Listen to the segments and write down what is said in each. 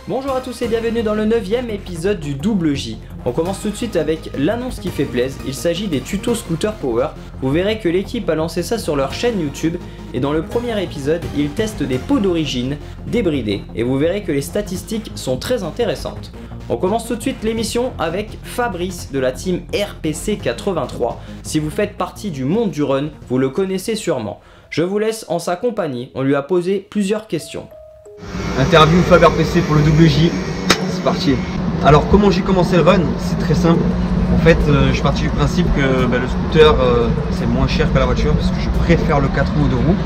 Bonjour à tous et bienvenue dans le 9e épisode du Double J. On commence tout de suite avec l'annonce qui fait plaisir, il s'agit des tutos Scooter Power. Vous verrez que l'équipe a lancé ça sur leur chaîne YouTube et dans le premier épisode, ils testent des pots d'origine débridés et vous verrez que les statistiques sont très intéressantes. On commence tout de suite l'émission avec Fabrice de la team RPC 83. Si vous faites partie du monde du run, vous le connaissez sûrement. Je vous laisse en sa compagnie, on lui a posé plusieurs questions. Interview Fab RPC pour le double J, c'est parti. Alors comment j'ai commencé le run? C'est très simple. En fait, je suis parti du principe que le scooter c'est moins cher que la voiture parce que je préfère le 4 roues ou 2 roues.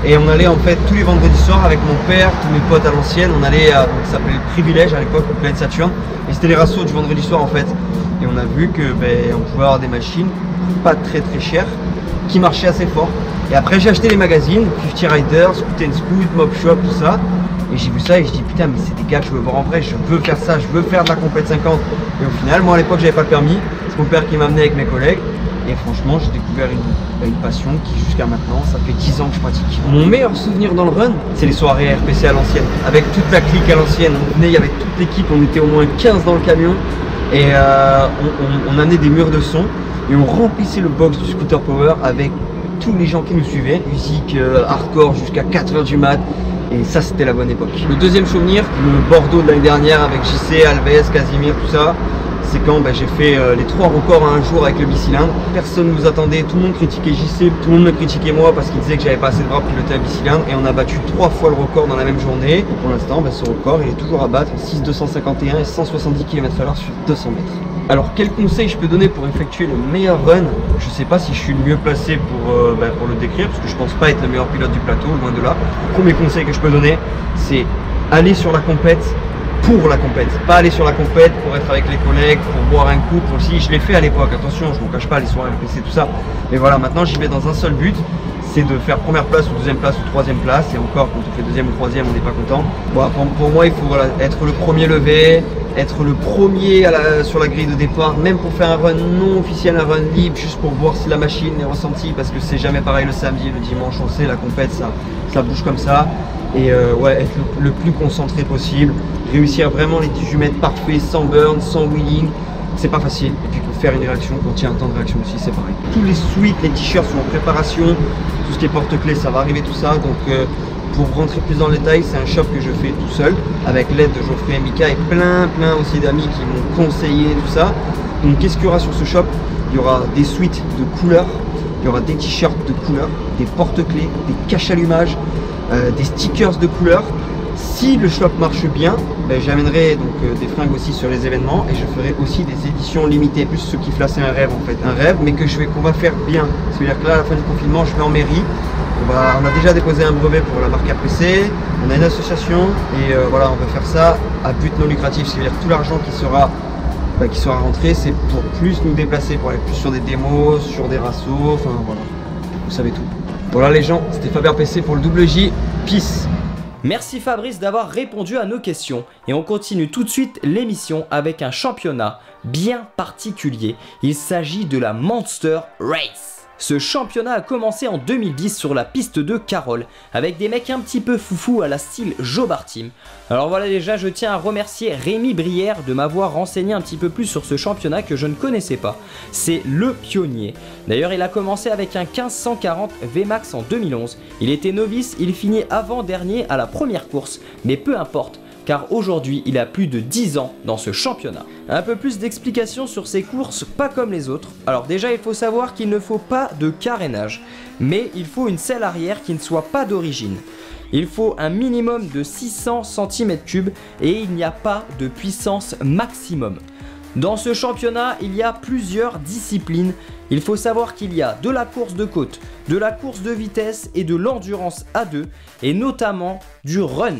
Et on allait en fait tous les vendredis soirs avec mon père, tous mes potes à l'ancienne, on allait à ça s'appelait le Privilège à l'époque, au Planet Saturn. Et c'était les rassos du vendredi soir en fait. Et on a vu que on pouvait avoir des machines pas très chères qui marchaient assez fort. Et après j'ai acheté les magazines, 50 Riders, Scoot & Scoot, Mob Shop, tout ça. Et j'ai vu ça et je dis putain mais c'est des gars que je veux voir en vrai, je veux faire ça, je veux faire de la compète 50. Et au final, moi à l'époque j'avais pas le permis, c'est mon père qui m'a amené avec mes collègues. Et franchement j'ai découvert une passion qui jusqu'à maintenant, ça fait 10 ans que je pratique. Mon meilleur souvenir dans le run, c'est les soirées RPC à l'ancienne. Avec toute la clique à l'ancienne, on venait avec toute l'équipe, on était au moins 15 dans le camion. Et on amenait des murs de son et on remplissait le box du Scooter Power avec tous les gens qui nous suivaient. Musique hardcore jusqu'à 4 h du mat. Et ça c'était la bonne époque. Le deuxième souvenir, le Bordeaux de l'année dernière avec JC, Alves, Casimir, tout ça, c'est quand j'ai fait les 3 records en un jour avec le bicylindre. Personne ne nous attendait, tout le monde critiquait JC, tout le monde me critiquait moi parce qu'il disait que j'avais pas assez de bras pour piloter un bicylindre. Et on a battu 3 fois le record dans la même journée. Et pour l'instant, ce record il est toujours à battre, 6,251 et 170 km/h sur 200 mètres. Alors quel conseil je peux donner pour effectuer le meilleur run? Je sais pas si je suis le mieux placé pour le décrire parce que je pense pas être le meilleur pilote du plateau, loin de là. Le premier conseil que je peux donner, c'est aller sur la compète pour la compète, pas aller sur la compète pour être avec les collègues, pour boire un coup, pour si je l'ai fait à l'époque, attention je ne vous cache pas les soirées RPC tout ça, mais voilà maintenant j'y vais dans un seul but, c'est de faire première place ou deuxième place ou troisième place, et encore quand on fait deuxième ou troisième on n'est pas content. Bon, pour moi il faut être le premier levé, être le premier sur la grille de départ, même pour faire un run non officiel, un run libre, juste pour voir si la machine est ressentie, parce que c'est jamais pareil le samedi, le dimanche, on sait la compète ça bouge comme ça. Et être le plus concentré possible, réussir vraiment les 18 mètres parfaits, sans burn, sans wheeling, c'est pas facile. Et puis pour faire une réaction, quand il y a un temps de réaction aussi, c'est pareil. Tous les suites, les t-shirts sont en préparation, tout ce qui est porte-clés, ça va arriver tout ça. Donc pour rentrer plus dans le détail, c'est un shop que je fais tout seul, avec l'aide de Geoffrey et Mika et plein aussi d'amis qui m'ont conseillé tout ça. Donc qu'est-ce qu'il y aura sur ce shop? Il y aura des suites de couleurs, il y aura des t-shirts de couleurs, des porte-clés, des caches-allumages, des stickers de couleurs. Si le shop marche bien, j'amènerai donc des fringues aussi sur les événements et je ferai aussi des éditions limitées, plus ce qui c'est un rêve en fait, un rêve mais qu'on va faire bien. C'est-à-dire que là à la fin du confinement je vais en mairie, on a déjà déposé un brevet pour la marque RPC, on a une association et voilà on va faire ça à but non lucratif, c'est-à-dire que tout l'argent qui sera rentré c'est pour plus nous déplacer, pour aller plus sur des démos, sur des rassos, enfin voilà, vous savez tout. Voilà les gens, c'était Fab RPC pour le double J, peace. Merci Fabrice d'avoir répondu à nos questions et on continue tout de suite l'émission avec un championnat bien particulier. Il s'agit de la Monster Race. Ce championnat a commencé en 2010 sur la piste de Carole avec des mecs un petit peu foufou à la style Jobar Team. Alors voilà, déjà je tiens à remercier Rémi Brière de m'avoir renseigné un petit peu plus sur ce championnat que je ne connaissais pas. C'est le pionnier. D'ailleurs il a commencé avec un 1540 VMAX en 2011. Il était novice, il finit avant-dernier à la première course, mais peu importe. Car aujourd'hui il a plus de 10 ans dans ce championnat. Un peu plus d'explications sur ces courses pas comme les autres. Alors déjà il faut savoir qu'il ne faut pas de carénage, mais il faut une selle arrière qui ne soit pas d'origine. Il faut un minimum de 600 cm3 et il n'y a pas de puissance maximum. Dans ce championnat, il y a plusieurs disciplines. Il faut savoir qu'il y a de la course de côte, de la course de vitesse et de l'endurance à 2 et notamment du run.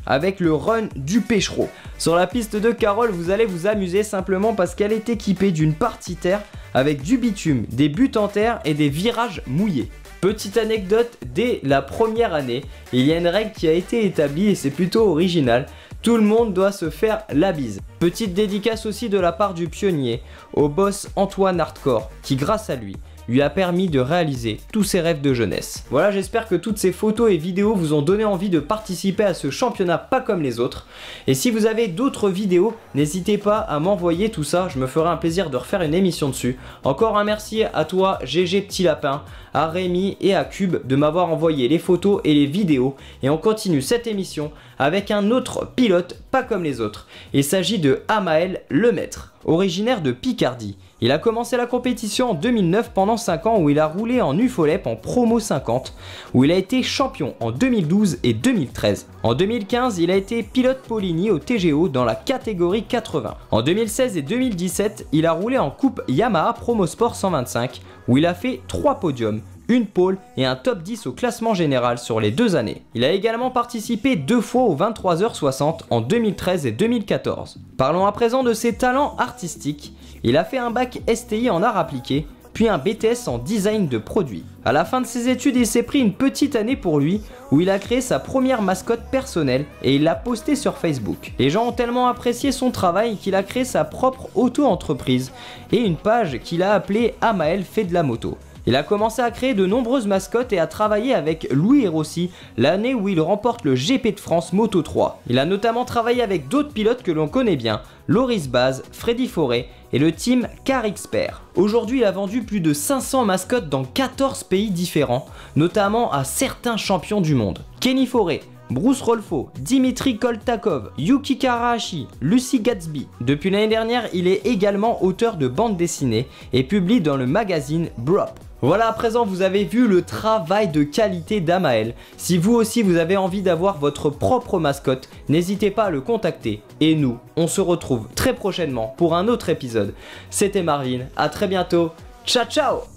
Avec le run du Péchereau. Sur la piste de Carole, vous allez vous amuser simplement parce qu'elle est équipée d'une partie terre avec du bitume, des buts en terre et des virages mouillés. Petite anecdote, dès la première année, il y a une règle qui a été établie et c'est plutôt original. Tout le monde doit se faire la bise. Petite dédicace aussi de la part du pionnier, au boss Antoine Hardcore, qui grâce à lui, lui a permis de réaliser tous ses rêves de jeunesse. Voilà, j'espère que toutes ces photos et vidéos vous ont donné envie de participer à ce championnat pas comme les autres. Et si vous avez d'autres vidéos, n'hésitez pas à m'envoyer tout ça, je me ferai un plaisir de refaire une émission dessus. Encore un merci à toi GG Petit Lapin, à Rémi et à Cube de m'avoir envoyé les photos et les vidéos. Et on continue cette émission avec un autre pilote pas comme les autres. Il s'agit de Amael Lemaître, originaire de Picardie. Il a commencé la compétition en 2009 pendant 5 ans où il a roulé en UFOLEP en Promo 50, où il a été champion en 2012 et 2013. En 2015, il a été pilote Polini au TGO dans la catégorie 80. En 2016 et 2017, il a roulé en Coupe Yamaha Promo Sport 125, où il a fait 3 podiums, une pole et un top 10 au classement général sur les 2 années. Il a également participé 2 fois aux 23h60 en 2013 et 2014. Parlons à présent de ses talents artistiques. Il a fait un bac STI en art appliqué, puis un BTS en design de produits. À la fin de ses études, il s'est pris une petite année pour lui, où il a créé sa première mascotte personnelle et il l'a postée sur Facebook. Les gens ont tellement apprécié son travail qu'il a créé sa propre auto-entreprise et une page qu'il a appelée Amael fait de la moto. Il a commencé à créer de nombreuses mascottes et à travailler avec Louis Rossi l'année où il remporte le GP de France Moto 3. Il a notamment travaillé avec d'autres pilotes que l'on connaît bien, Loris Baz, Freddy Forêt et le team Car Expert. Aujourd'hui, il a vendu plus de 500 mascottes dans 14 pays différents, notamment à certains champions du monde. Kenny Forêt, Bruce Rolfo, Dimitri Koltakov, Yuki Karahashi, Lucy Gatsby. Depuis l'année dernière, il est également auteur de bandes dessinées et publie dans le magazine Brop. Voilà, à présent vous avez vu le travail de qualité d'Amael. Si vous aussi vous avez envie d'avoir votre propre mascotte, n'hésitez pas à le contacter. Et nous, on se retrouve très prochainement pour un autre épisode. C'était Marvin, à très bientôt. Ciao ciao!